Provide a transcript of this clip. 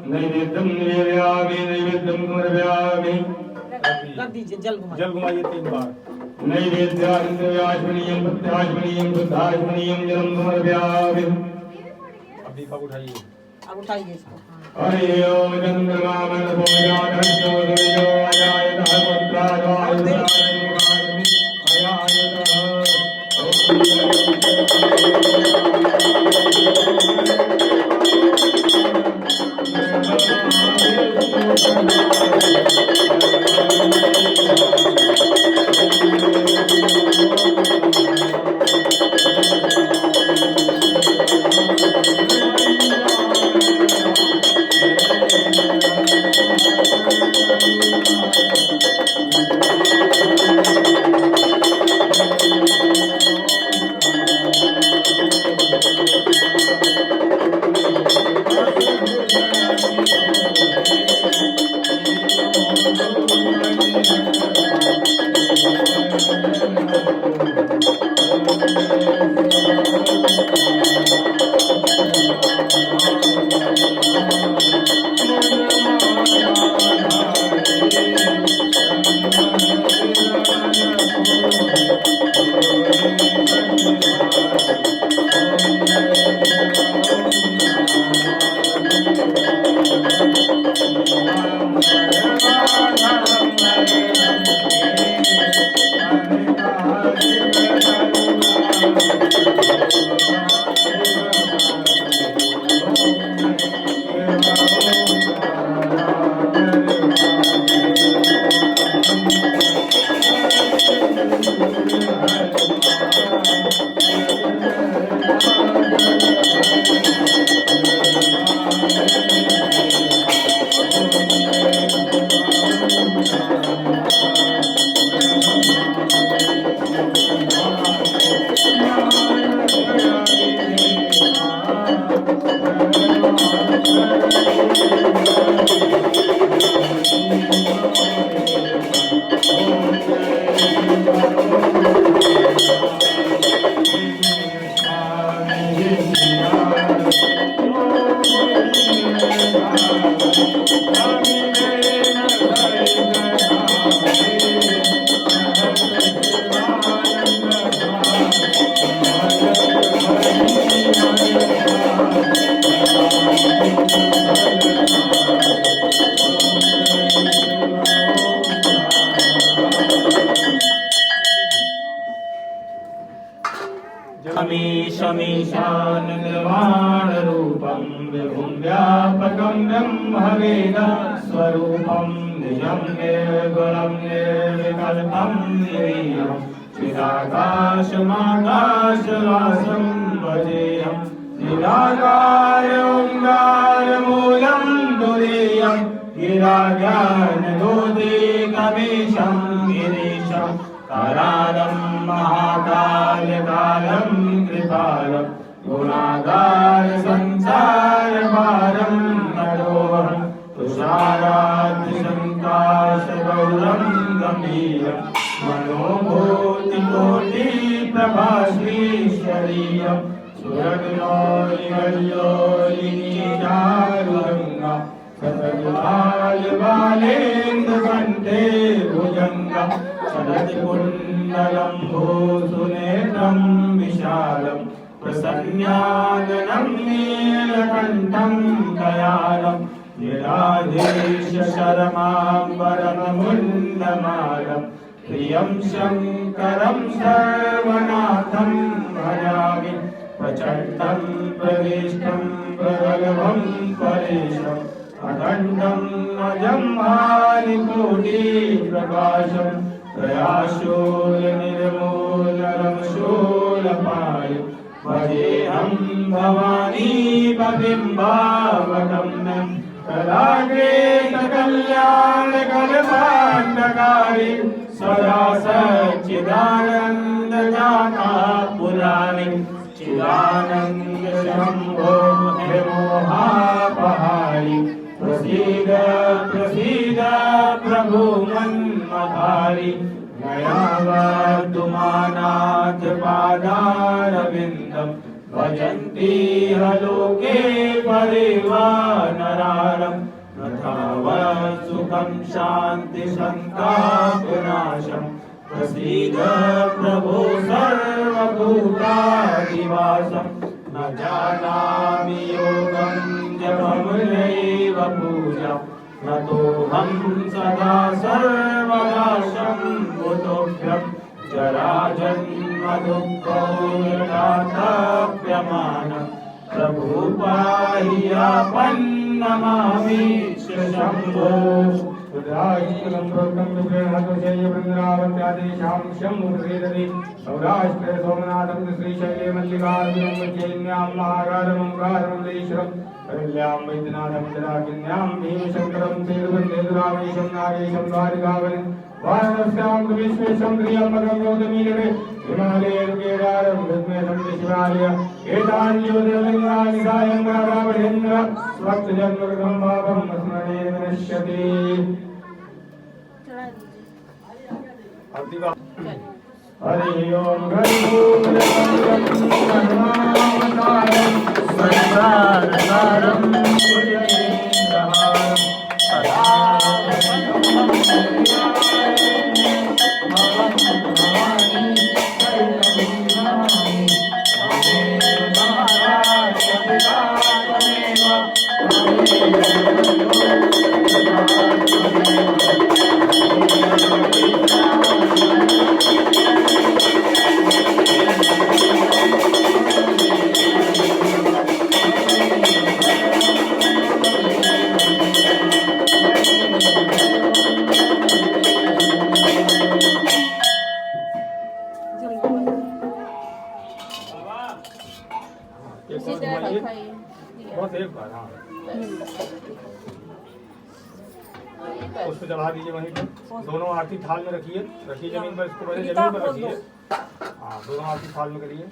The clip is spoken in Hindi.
नैवेद्यम निवेदयामि नैवेद्यम समर्पयामि। कर दीजिए जल घुमाइए 3 बार। नैवेद्याश्मनीयम प्रत्याश्मनीयम शुद्धाश्मनीयम जलम समर्पयामि। अब दीपक उठाइए। अब उठाइए इसको। हरि ओम चंद्रमा मनसो जातस्य सूर्यो अजायतः पुत्राय आयुधाय शमीशानन्दमानरूपं विभुं व्यापकं ब्रह्मवेदा स्वरूपं निजं निर्गुणं निर्विकल्पं निरीयं चिदाकाशमाकाशवासं भजेयं निराकारं तुरीयं गिराज्ञानगोदीकमीशं गिरीशं कालानं महाकालकालं कृपालं गुणागार संसारभारं नरोहं तुषाराद्रिसङ्काशगौरं गम्भीरं मनोभूतिकोटिप्रभाश्रीश्वरीयं सुरगणोलिगल्योलिनीचारुगङ्गा सततुलालबालेन्दुकण्ठे भुजङ्गं शरदिकुण्डलं भूसुनेत्रं विशालं प्रसन्नाननं नीलकण्ठं दयालं निराधीशशरमाम्बरमुण्डमालं प्रियं शङ्करं सर्वनाथं भजामि प्रचण्डं प्रविष्टं प्रगल्भं परेशम् अखण्डं अजं भानिकोटिप्रकाशं प्रयाशूलनिर्मूलनं शूलपाणिं भजेऽहं भवानी बिम्बावगम्यं कलाग्रे सकल्याणकल्पाण्डकारी सदा सच्चिदानन्दजाता पुराणि चिदानन्दशम्भो हे मोहापहारि प्रसीद प्रसीद प्रभु मन्मथारि मयावतुमानाथ पादारविन्दं भजन्ति लोके परिवानरारम् न तावत् सुखं शान्ति सन्तापनाशम् प्रसीद प्रभो सर्वभूतादिवासम् न जानामि योगं जपं नैव पूजा न तोऽहं सदा सर्वदा शम्भुतोऽभ्यं जराजन्म दुःखो यथातप्यमानम् प्रभु पाहि आपन्नमामि शम्भो सौराष्ट्रे सोमनाथं श्रीशैले मल्लिकार्जुनं उज्जयिन्यां महाकालं ओंकारमल्लेश्वरं कल्यां वैद्यनाथं जराकिन्यां भीमशङ्करं सेतुबन्धेतुरामेशं नागेशं द्वारिकावनं वाराणस्यां विश्वेशं प्रियम्बरं गौतमीनगरे हिमालये केदारं विद्मेशं शिवालय एतानि ज्योतिर्लिङ्गानि सायं रावणेन्द्र स्वच्छजन्मकृतं पापं स्मरणे विनश्यति। हरि ओम बस एक बार हाँ उसको चढ़ा दीजिए वहीं पर दोनों आरती थाल में रखिए जमीन पर इसको पहले जमीन पर रखिए हाँ दोनों आरती थाल में करिए।